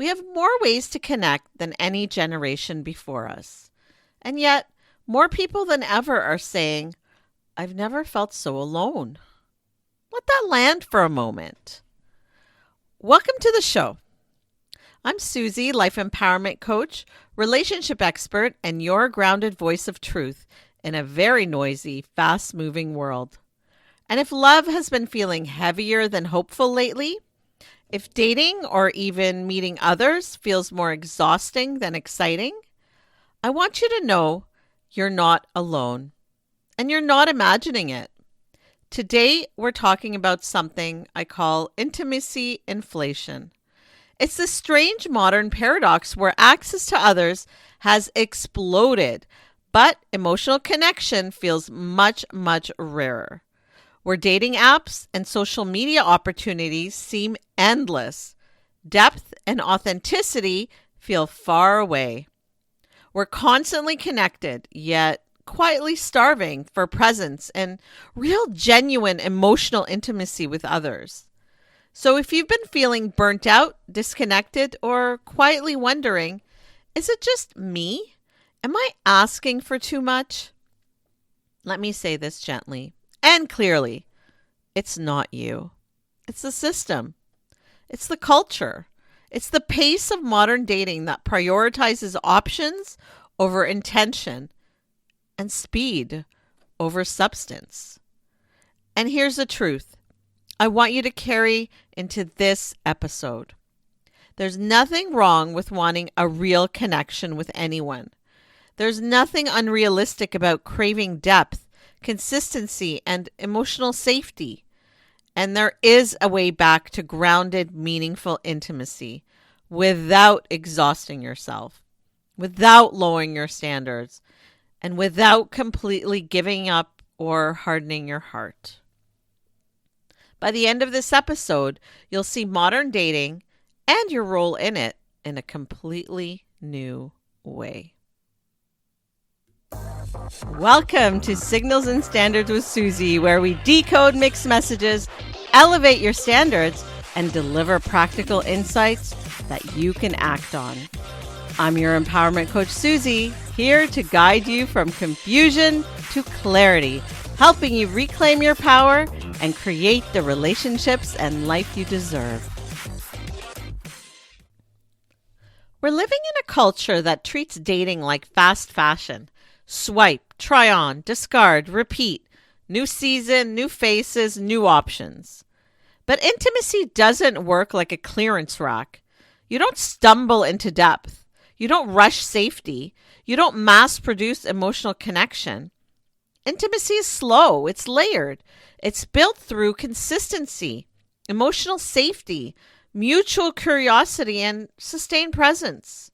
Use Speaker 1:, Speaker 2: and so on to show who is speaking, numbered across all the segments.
Speaker 1: We have more ways to connect than any generation before us. And yet, more people than ever are saying, I've never felt so alone. Let that land for a moment. Welcome to the show. I'm Suzie, life empowerment coach, relationship expert, and your grounded voice of truth in a very noisy, fast-moving world. And if love has been feeling heavier than hopeful lately, if dating or even meeting others feels more exhausting than exciting, I want you to know you're not alone and you're not imagining it. Today, we're talking about something I call intimacy inflation. It's this strange modern paradox where access to others has exploded, but emotional connection feels much, much rarer. Where dating apps and social media opportunities seem endless, depth and authenticity feel far away. We're constantly connected, yet quietly starving for presence and real, genuine emotional intimacy with others. So if you've been feeling burnt out, disconnected, or quietly wondering, is it just me? Am I asking for too much? Let me say this gently and clearly. It's not you. It's the system. It's the culture. It's the pace of modern dating that prioritizes options over intention and speed over substance. And here's the truth. I want you to carry into this episode. There's nothing wrong with wanting a real connection with anyone. There's nothing unrealistic about craving depth, consistency, and emotional safety. And there is a way back to grounded, meaningful intimacy without exhausting yourself, without lowering your standards, and without completely giving up or hardening your heart. By the end of this episode, you'll see modern dating and your role in it in a completely new way. Welcome to Signals and Standards with Suzie, where we decode mixed messages, elevate your standards, and deliver practical insights that you can act on. I'm your empowerment coach, Suzie, here to guide you from confusion to clarity, helping you reclaim your power and create the relationships and life you deserve. We're living in a culture that treats dating like fast fashion. Swipe, try on, discard, repeat. New season, new faces, new options. But intimacy doesn't work like a clearance rack. You don't stumble into depth. You don't rush safety. You don't mass produce emotional connection. Intimacy is slow. It's layered. It's built through consistency, emotional safety, mutual curiosity, and sustained presence.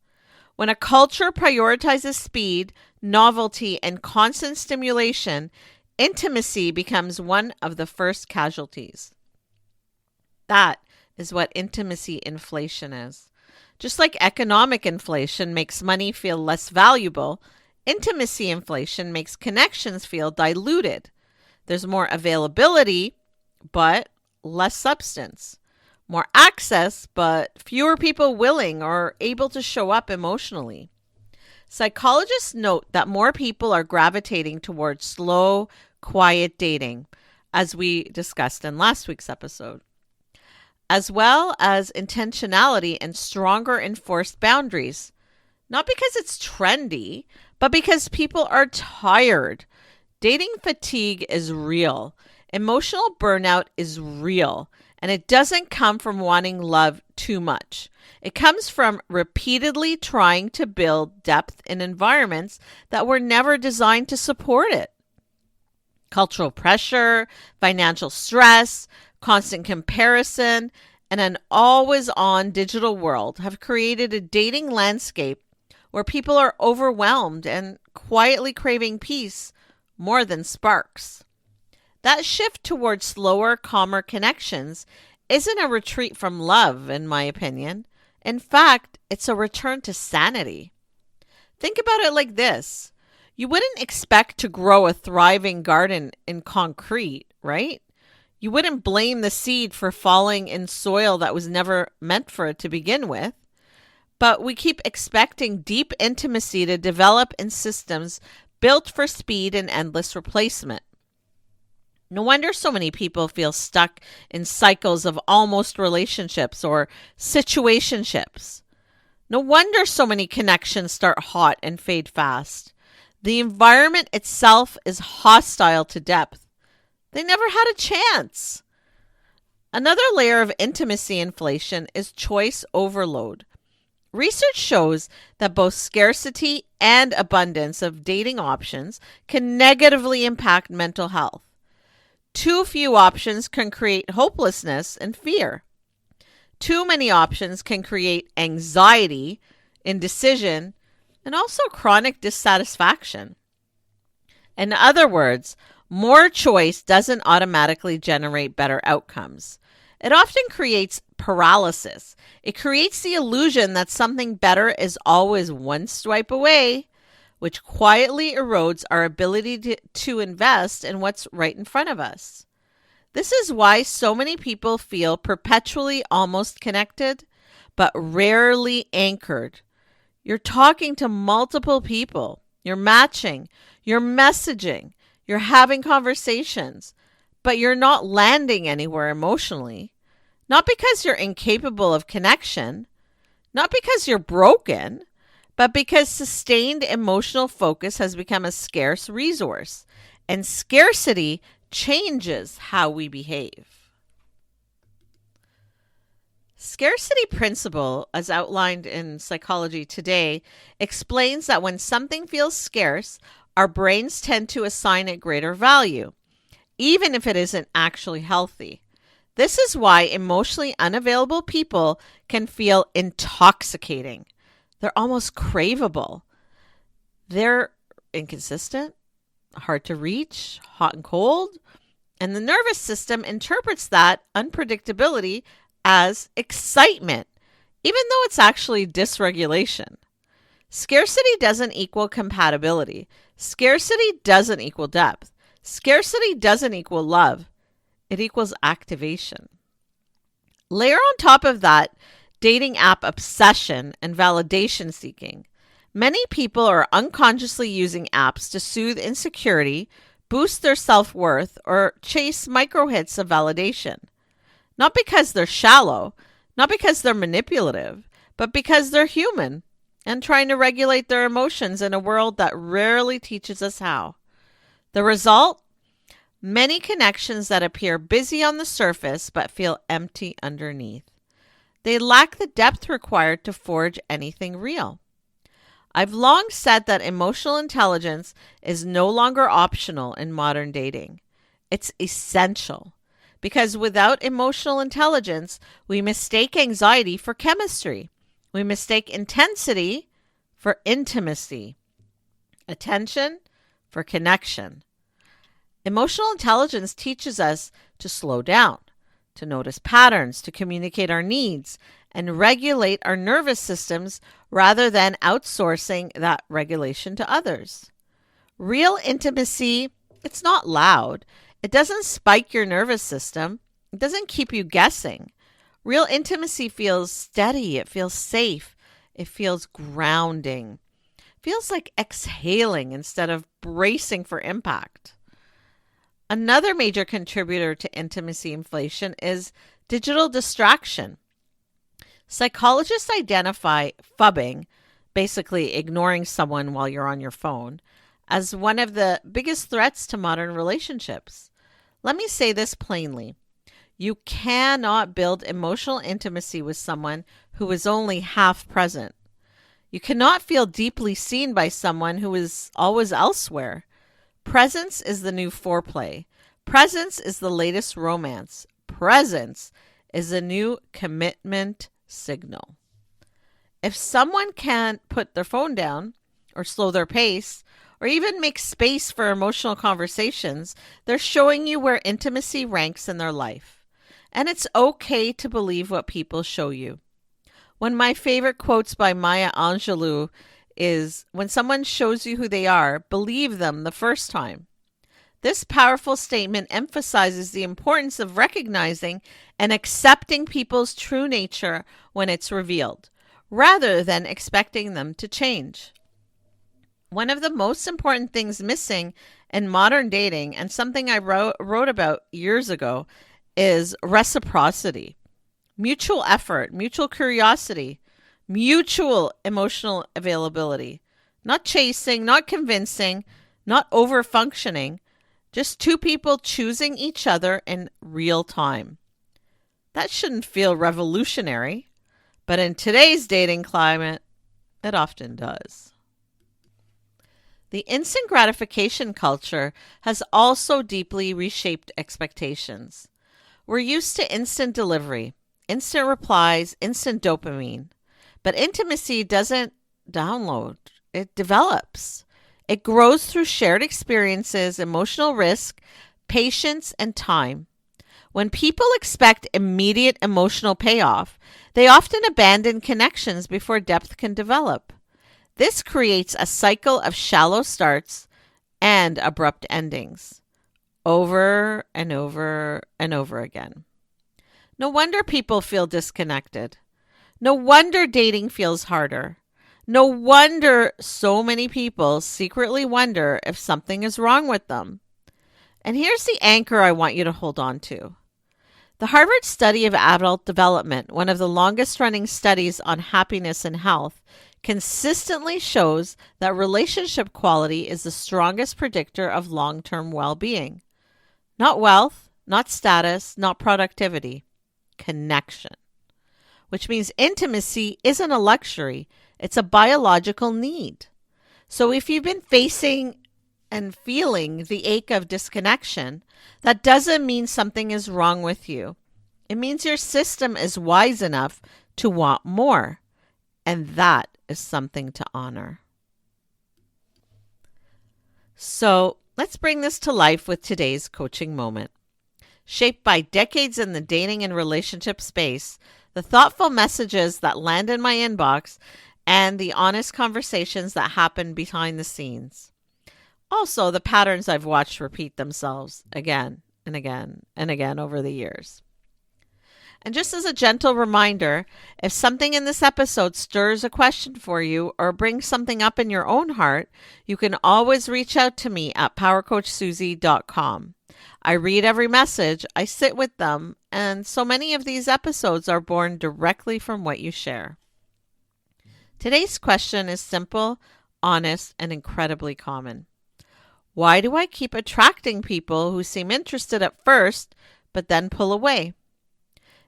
Speaker 1: When a culture prioritizes speed, novelty, and constant stimulation, intimacy becomes one of the first casualties. That is what intimacy inflation is. Just like economic inflation makes money feel less valuable, intimacy inflation makes connections feel diluted. There's more availability, but less substance. More access, but fewer people willing or able to show up emotionally. Psychologists note that more people are gravitating towards slow, quiet dating, as we discussed in last week's episode, as well as intentionality and stronger enforced boundaries. Not because it's trendy, but because people are tired. Dating fatigue is real. Emotional burnout is real. And it doesn't come from wanting love too much. It comes from repeatedly trying to build depth in environments that were never designed to support it. Cultural pressure, financial stress, constant comparison, and an always-on digital world have created a dating landscape where people are overwhelmed and quietly craving peace more than sparks. That shift towards slower, calmer connections isn't a retreat from love, in my opinion. In fact, it's a return to sanity. Think about it like this. You wouldn't expect to grow a thriving garden in concrete, right? You wouldn't blame the seed for falling in soil that was never meant for it to begin with. But we keep expecting deep intimacy to develop in systems built for speed and endless replacement. No wonder so many people feel stuck in cycles of almost relationships or situationships. No wonder so many connections start hot and fade fast. The environment itself is hostile to depth. They never had a chance. Another layer of intimacy inflation is choice overload. Research shows that both scarcity and abundance of dating options can negatively impact mental health. Too few options can create hopelessness and fear. Too many options can create anxiety, indecision, and also chronic dissatisfaction. In other words, more choice doesn't automatically generate better outcomes. It often creates paralysis. It creates the illusion that something better is always one swipe away, which quietly erodes our ability to invest in what's right in front of us. This is why so many people feel perpetually almost connected, but rarely anchored. You're talking to multiple people. You're matching. You're messaging. You're having conversations, but you're not landing anywhere emotionally. Not because you're incapable of connection, not because you're broken, but because sustained emotional focus has become a scarce resource, and scarcity changes how we behave. Scarcity principle, as outlined in Psychology Today, explains that when something feels scarce, our brains tend to assign it greater value, even if it isn't actually healthy. This is why emotionally unavailable people can feel intoxicating. They're almost craveable. They're inconsistent, hard to reach, hot and cold, and the nervous system interprets that unpredictability as excitement, even though it's actually dysregulation. Scarcity doesn't equal compatibility. Scarcity doesn't equal depth. Scarcity doesn't equal love. It equals activation. Layer on top of that dating app obsession and validation seeking. Many people are unconsciously using apps to soothe insecurity, boost their self-worth, or chase micro hits of validation. Not because they're shallow, not because they're manipulative, but because they're human and trying to regulate their emotions in a world that rarely teaches us how. The result? Many connections that appear busy on the surface but feel empty underneath. They lack the depth required to forge anything real. I've long said that emotional intelligence is no longer optional in modern dating. It's essential. Because without emotional intelligence, we mistake anxiety for chemistry. We mistake intensity for intimacy, attention for connection. Emotional intelligence teaches us to slow down, to notice patterns, to communicate our needs, and regulate our nervous systems rather than outsourcing that regulation to others. Real intimacy, it's not loud. It doesn't spike your nervous system. It doesn't keep you guessing. Real intimacy feels steady. It feels safe. It feels grounding. It feels like exhaling instead of bracing for impact. Another major contributor to intimacy inflation is digital distraction. Psychologists identify phubbing, basically ignoring someone while you're on your phone, as one of the biggest threats to modern relationships. Let me say this plainly. You cannot build emotional intimacy with someone who is only half present. You cannot feel deeply seen by someone who is always elsewhere. Presence is the new foreplay. Presence is the latest romance. Presence is a new commitment signal. If someone can't put their phone down or slow their pace or even make space for emotional conversations, they're showing you where intimacy ranks in their life. And it's okay to believe what people show you. One of my favorite quotes by Maya Angelou is, when someone shows you who they are, believe them the first time. This powerful statement emphasizes the importance of recognizing and accepting people's true nature when it's revealed. rather than expecting them to change. One of the most important things missing in modern dating, and something I wrote about years ago, is reciprocity, mutual effort, mutual curiosity, mutual emotional availability. Not chasing, not convincing, not over functioning, just two people choosing each other in real time. That shouldn't feel revolutionary, but in today's dating climate, it often does. The instant gratification culture has also deeply reshaped expectations. We're used to instant delivery, instant replies, instant dopamine. But intimacy doesn't download, it develops. It grows through shared experiences, emotional risk, patience, and time. When people expect immediate emotional payoff, they often abandon connections before depth can develop. This creates a cycle of shallow starts and abrupt endings, over and over and over again. No wonder people feel disconnected. No wonder dating feels harder. No wonder so many people secretly wonder if something is wrong with them. And here's the anchor I want you to hold on to. The Harvard Study of Adult Development, one of the longest running studies on happiness and health, consistently shows that relationship quality is the strongest predictor of long-term well-being. Not wealth, not status, not productivity. Connection. Which means intimacy isn't a luxury, it's a biological need. So if you've been facing and feeling the ache of disconnection, that doesn't mean something is wrong with you. It means your system is wise enough to want more. And that is something to honor. So let's bring this to life with today's coaching moment. Shaped by decades in the dating and relationship space, the thoughtful messages that land in my inbox, and the honest conversations that happen behind the scenes. Also, the patterns I've watched repeat themselves again and again and again over the years. And just as a gentle reminder, if something in this episode stirs a question for you or brings something up in your own heart, you can always reach out to me at powercoachsuzie.com. I read every message, I sit with them, and so many of these episodes are born directly from what you share. Today's question is simple, honest, and incredibly common. Why do I keep attracting people who seem interested at first, but then pull away?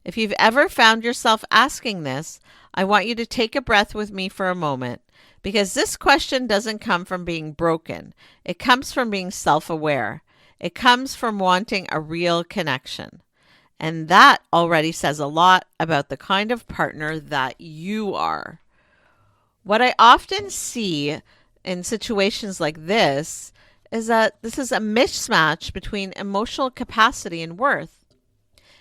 Speaker 1: If you've ever found yourself asking this, I want you to take a breath with me for a moment, because this question doesn't come from being broken. It comes from being self-aware. It comes from wanting a real connection. And that already says a lot about the kind of partner that you are. What I often see in situations like this is that this is a mismatch between emotional capacity and worth.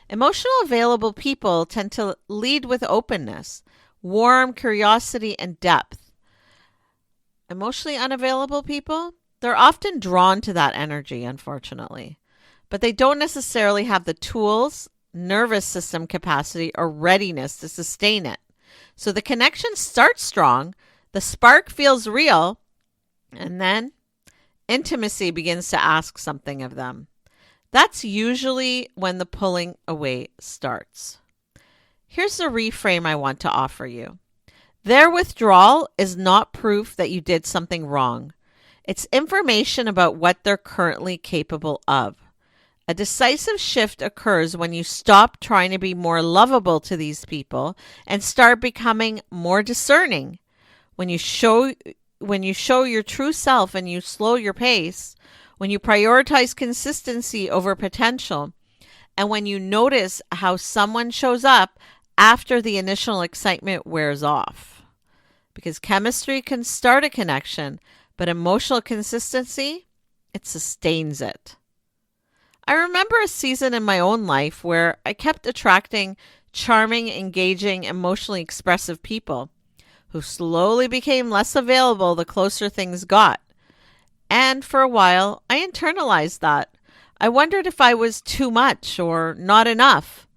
Speaker 1: Emotional available people tend to lead with openness, warm curiosity, and depth. Emotionally unavailable people, they're often drawn to that energy, unfortunately, but they don't necessarily have the tools, nervous system capacity, or readiness to sustain it. So the connection starts strong, the spark feels real, and then intimacy begins to ask something of them. That's usually when the pulling away starts. Here's the reframe I want to offer you. Their withdrawal is not proof that you did something wrong. It's information about what they're currently capable of. A decisive shift occurs when you stop trying to be more lovable to these people and start becoming more discerning. When you show your true self and you slow your pace, when you prioritize consistency over potential, and when you notice how someone shows up after the initial excitement wears off. Because chemistry can start a connection, but emotional consistency, it sustains it. I remember a season in my own life where I kept attracting charming, engaging, emotionally expressive people who slowly became less available the closer things got. And for a while, I internalized that. I wondered if I was too much or not enough.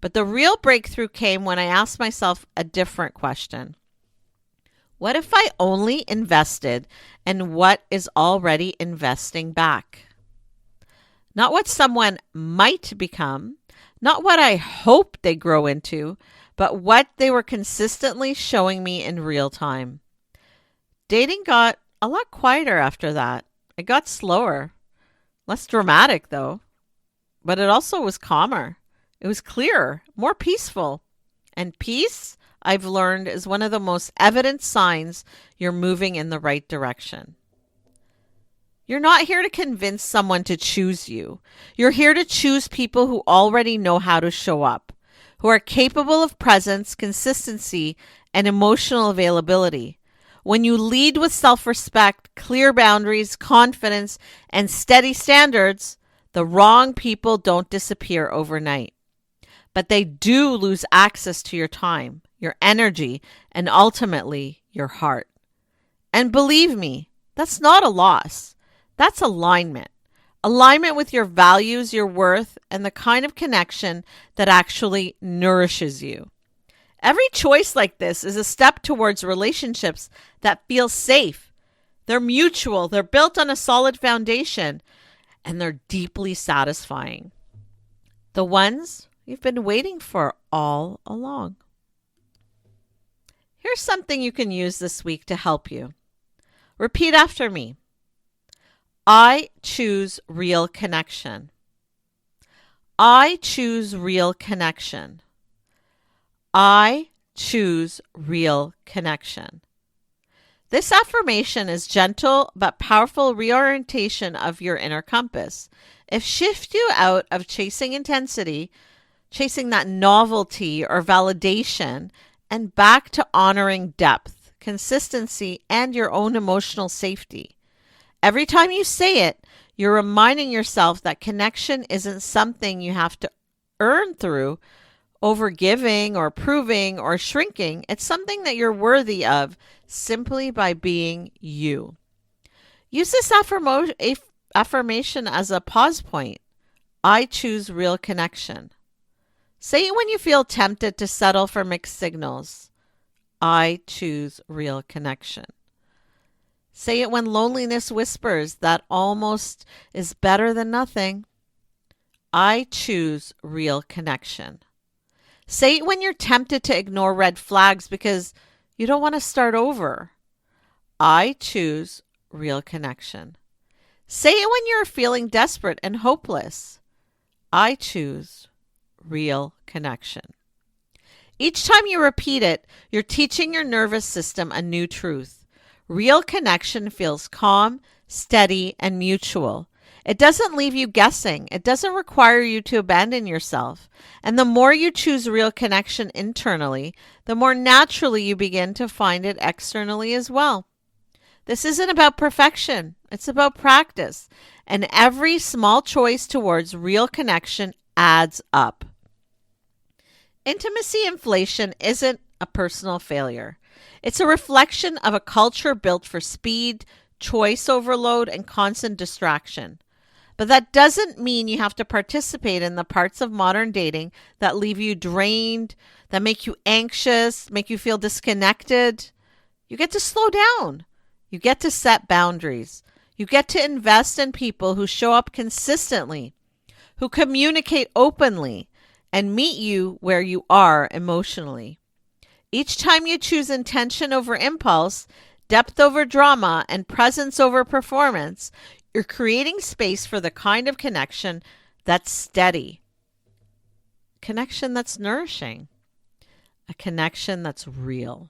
Speaker 1: But the real breakthrough came when I asked myself a different question. What if I only invested in what is already investing back? Not what someone might become, not what I hope they grow into, but what they were consistently showing me in real time. Dating got a lot quieter after that. It got slower, less dramatic though, but it also was calmer. It was clearer, more peaceful. And peace, I've learned, is one of the most evident signs you're moving in the right direction. You're not here to convince someone to choose you. You're here to choose people who already know how to show up, who are capable of presence, consistency, and emotional availability. When you lead with self-respect, clear boundaries, confidence, and steady standards, the wrong people don't disappear overnight. But they do lose access to your time, your energy, and ultimately your heart. And believe me, that's not a loss. That's alignment. Alignment with your values, your worth, and the kind of connection that actually nourishes you. Every choice like this is a step towards relationships that feel safe. They're mutual, they're built on a solid foundation, and they're deeply satisfying. The ones you've been waiting for all along. Here's something you can use this week to help you. Repeat after me. I choose real connection. I choose real connection. I choose real connection. This affirmation is gentle but powerful reorientation of your inner compass. It shifts you out of chasing intensity, chasing that novelty or validation, and back to honoring depth, consistency, and your own emotional safety. Every time you say it, you're reminding yourself that connection isn't something you have to earn through overgiving or proving or shrinking. It's something that you're worthy of simply by being you. Use this affirmation as a pause point. I choose real connection. Say it when you feel tempted to settle for mixed signals. I choose real connection. Say it when loneliness whispers that almost is better than nothing. I choose real connection. Say it when you're tempted to ignore red flags because you don't want to start over. I choose real connection. Say it when you're feeling desperate and hopeless. I choose real connection. Each time you repeat it, you're teaching your nervous system a new truth. Real connection feels calm, steady, and mutual. It doesn't leave you guessing. It doesn't require you to abandon yourself. And the more you choose real connection internally, the more naturally you begin to find it externally as well. This isn't about perfection. It's about practice. And every small choice towards real connection adds up. Intimacy inflation isn't a personal failure. It's a reflection of a culture built for speed, choice overload, and constant distraction. But that doesn't mean you have to participate in the parts of modern dating that leave you drained, that make you anxious, make you feel disconnected. You get to slow down. You get to set boundaries. You get to invest in people who show up consistently, who communicate openly, and meet you where you are emotionally. Each time you choose intention over impulse, depth over drama, and presence over performance, you're creating space for the kind of connection that's steady, connection that's nourishing, a connection that's real.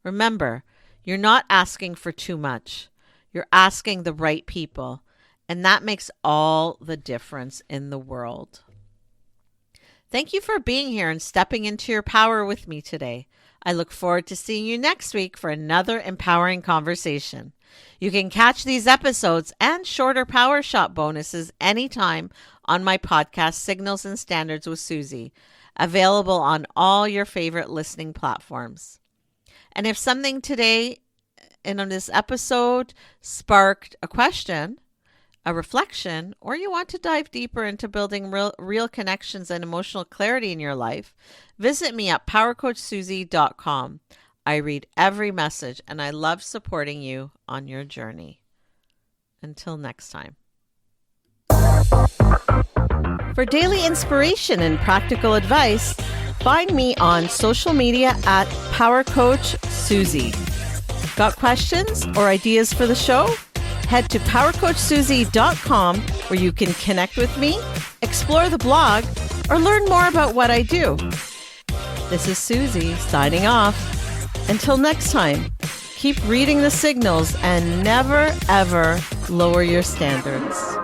Speaker 1: Remember, you're not asking for too much. You're asking the right people, and that makes all the difference in the world. Thank you for being here and stepping into your power with me today. I look forward to seeing you next week for another empowering conversation. You can catch these episodes and shorter Power Shop bonuses anytime on my podcast, Signals and Standards with Suzie, available on all your favorite listening platforms. And if something today in this episode sparked a question, a reflection, or you want to dive deeper into building real connections and emotional clarity in your life, visit me at powercoachsuzie.com. I read every message, and I love supporting you on your journey. Until next time. For daily inspiration and practical advice, find me on social media at Power Coach Suzie. Got questions or ideas for the show? Head to powercoachsuzie.com where you can connect with me, explore the blog, or learn more about what I do. This is Suzie signing off. Until next time, keep reading the signals and never, ever lower your standards.